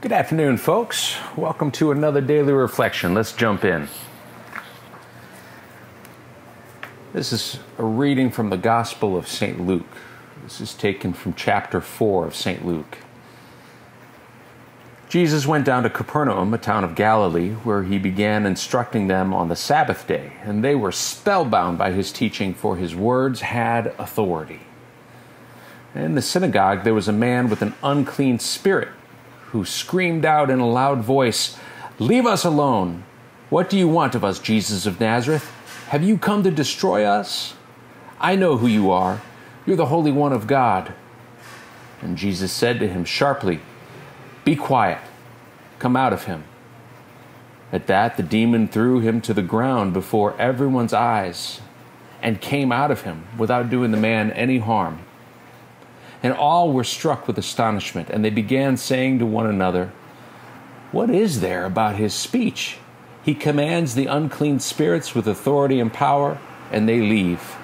Good afternoon, folks. Welcome to another daily reflection. Let's jump in. This is a reading from the Gospel of St. Luke. This is taken from chapter 4 of St. Luke. Jesus went down to Capernaum, a town of Galilee, where he began instructing them on the Sabbath day, and they were spellbound by his teaching, for his words had authority. In the synagogue there was a man with an unclean spirit, who screamed out in a loud voice, "Leave us alone! What do you want of us, Jesus of Nazareth? Have you come to destroy us? I know who you are. You're the Holy One of God." And Jesus said to him sharply, "Be quiet. Come out of him." At that, the demon threw him to the ground before everyone's eyes and came out of him without doing the man any harm. And all were struck with astonishment, and they began saying to one another, "What is there about his speech? He commands the unclean spirits with authority and power, and they leave."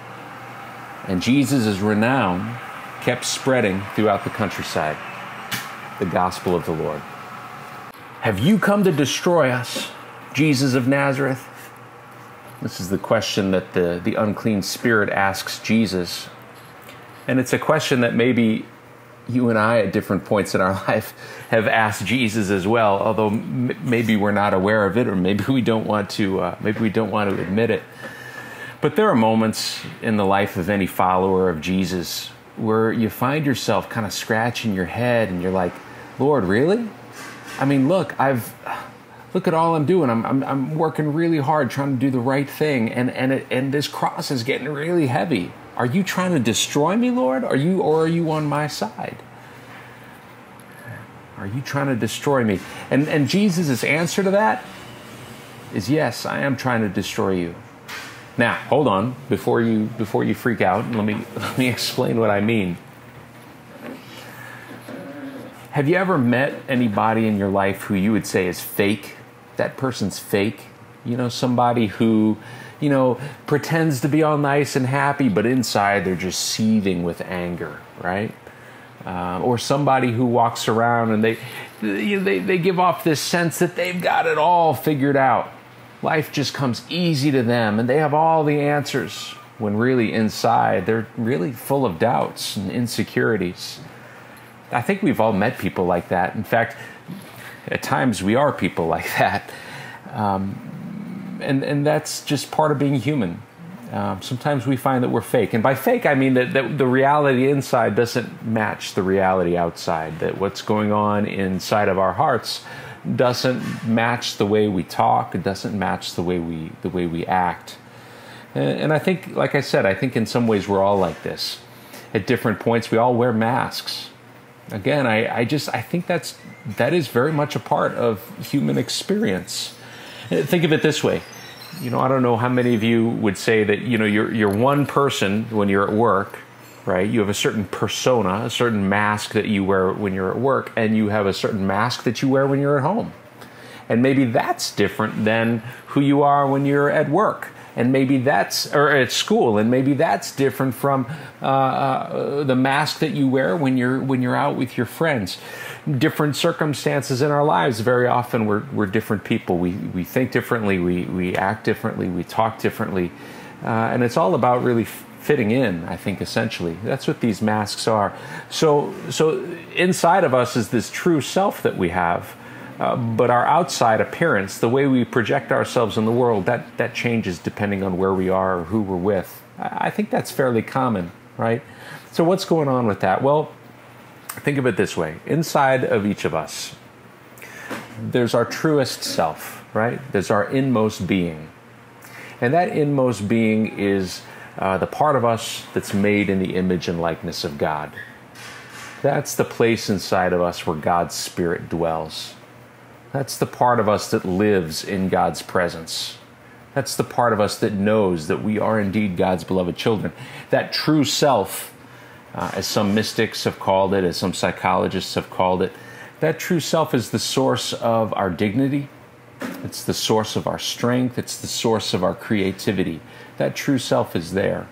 And Jesus' renown kept spreading throughout the countryside. The Gospel of the Lord. Have you come to destroy us, Jesus of Nazareth? This is the question that the unclean spirit asks Jesus. And it's a question that maybe you and I at different points in our life have asked Jesus as well, although maybe we're not aware of it, or maybe we don't want to admit it. But there are moments in the life of any follower of Jesus where you find yourself kind of scratching your head and you're like, "Lord, really? I mean, look at all I'm doing. I'm working really hard trying to do the right thing, and this cross is getting really heavy. Are you trying to destroy me, Lord? Or are you on my side? Are you trying to destroy me?" And Jesus' answer to that is, yes, I am trying to destroy you. Now, hold on, before you freak out, let me explain what I mean. Have you ever met anybody in your life who you would say is fake? That person's fake. You know, somebody who, pretends to be all nice and happy, but inside they're just seething with anger, right? Or somebody who walks around and they give off this sense that they've got it all figured out. Life just comes easy to them and they have all the answers, when really inside they're really full of doubts and insecurities. I think we've all met people like that. In fact, at times we are people like that. And that's just part of being human. Sometimes we find that we're fake. And by fake, I mean that the reality inside doesn't match the reality outside. That what's going on inside of our hearts doesn't match the way we talk. It doesn't match the way we act. And I think, like I said, I think in some ways we're all like this. At different points, we all wear masks. Again, I think that is very much a part of human experience. Think of it this way. I don't know how many of you would say that, you're one person when you're at work, right? You have a certain persona, a certain mask that you wear when you're at work, and you have a certain mask that you wear when you're at home. And maybe that's different than who you are when you're at work. And maybe or at school, and maybe that's different from the mask that you wear when you're out with your friends. Different circumstances in our lives. Very often we're different people. We think differently. We act differently. We talk differently, and it's all about really fitting in. I think essentially that's what these masks are. So inside of us is this true self that we have. But our outside appearance, the way we project ourselves in the world, that changes depending on where we are or who we're with. I think that's fairly common, right? So what's going on with that? Well, think of it this way. Inside of each of us, there's our truest self, right? There's our inmost being. And that inmost being is the part of us that's made in the image and likeness of God. That's the place inside of us where God's Spirit dwells. That's the part of us that lives in God's presence. That's the part of us that knows that we are indeed God's beloved children. That true self, as some mystics have called it, as some psychologists have called it, that true self is the source of our dignity. It's the source of our strength. It's the source of our creativity. That true self is there.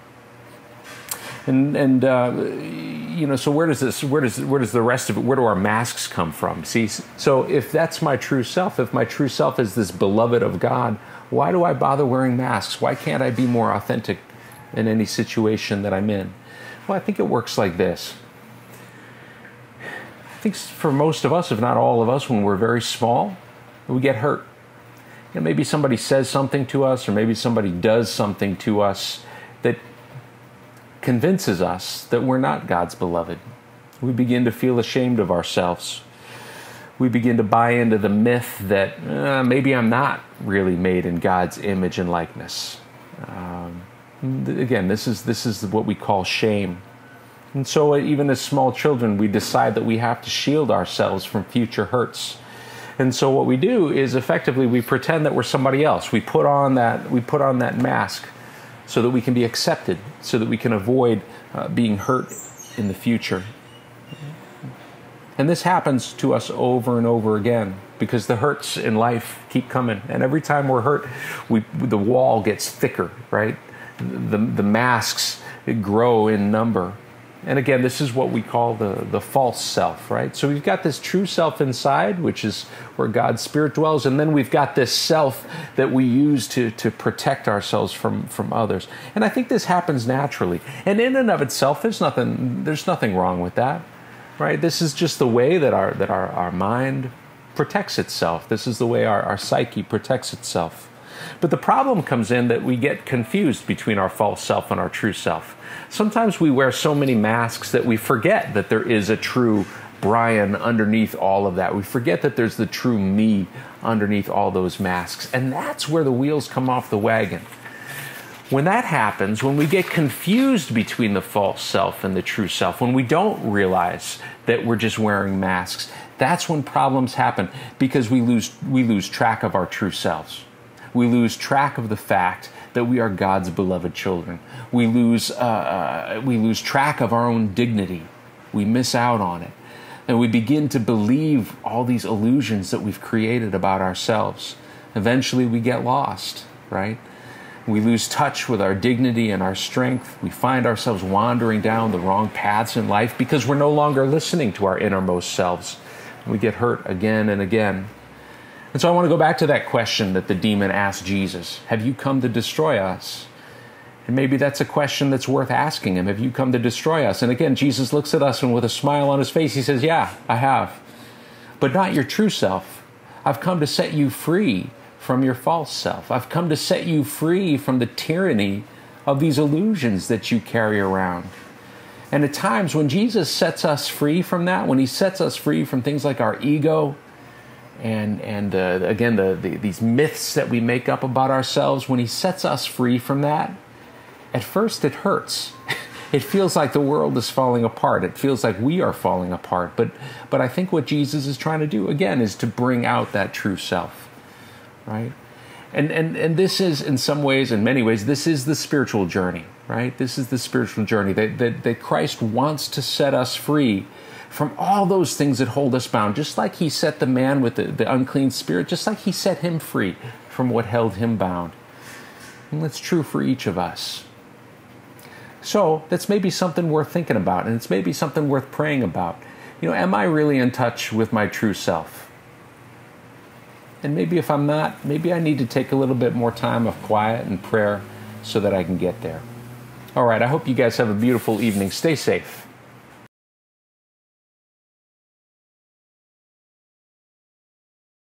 So where does the rest of it, where do our masks come from? See, so if that's my true self, if my true self is this beloved of God, why do I bother wearing masks? Why can't I be more authentic in any situation that I'm in? Well, I think it works like this. I think for most of us, if not all of us, when we're very small, we get hurt. Maybe somebody says something to us, or maybe somebody does something to us that convinces us that we're not God's beloved. We begin to feel ashamed of ourselves. We begin to buy into the myth that maybe I'm not really made in God's image and likeness. Again, this is what we call shame. And so even as small children, we decide that we have to shield ourselves from future hurts. And so what we do is effectively we pretend that we're somebody else. We put on that mask so that we can be accepted, so that we can avoid being hurt in the future. And this happens to us over and over again because the hurts in life keep coming. And every time we're hurt, the wall gets thicker, right? The masks grow in number. And again, this is what we call the false self, right? So we've got this true self inside, which is where God's Spirit dwells, and then we've got this self that we use to protect ourselves from others. And I think this happens naturally. And in and of itself, there's nothing wrong with that, right? This is just the way that our mind protects itself. This is the way our psyche protects itself. But the problem comes in that we get confused between our false self and our true self. Sometimes we wear so many masks that we forget that there is a true Brian underneath all of that. We forget that there's the true me underneath all those masks. And that's where the wheels come off the wagon. When that happens, when we get confused between the false self and the true self, when we don't realize that we're just wearing masks, that's when problems happen because we lose track of our true selves. We lose track of the fact that we are God's beloved children. We lose track of our own dignity. We miss out on it. And we begin to believe all these illusions that we've created about ourselves. Eventually we get lost, right? We lose touch with our dignity and our strength. We find ourselves wandering down the wrong paths in life because we're no longer listening to our innermost selves. And we get hurt again and again. And so I want to go back to that question that the demon asked Jesus. Have you come to destroy us? And maybe that's a question that's worth asking him. Have you come to destroy us? And again, Jesus looks at us and with a smile on his face, he says, yeah, I have. But not your true self. I've come to set you free from your false self. I've come to set you free from the tyranny of these illusions that you carry around. And at times when Jesus sets us free from that, when he sets us free from things like our ego, and again, these myths that we make up about ourselves, when he sets us free from that, at first it hurts. It feels like the world is falling apart. It feels like we are falling apart. But I think what Jesus is trying to do, again, is to bring out that true self, right? And this is, in some ways, in many ways, this is the spiritual journey, right? This is the spiritual journey that Christ wants to set us free from all those things that hold us bound, just like he set the man with the unclean spirit, just like he set him free from what held him bound. And that's true for each of us. So that's maybe something worth thinking about, and it's maybe something worth praying about. Am I really in touch with my true self? And maybe if I'm not, maybe I need to take a little bit more time of quiet and prayer so that I can get there. All right, I hope you guys have a beautiful evening. Stay safe.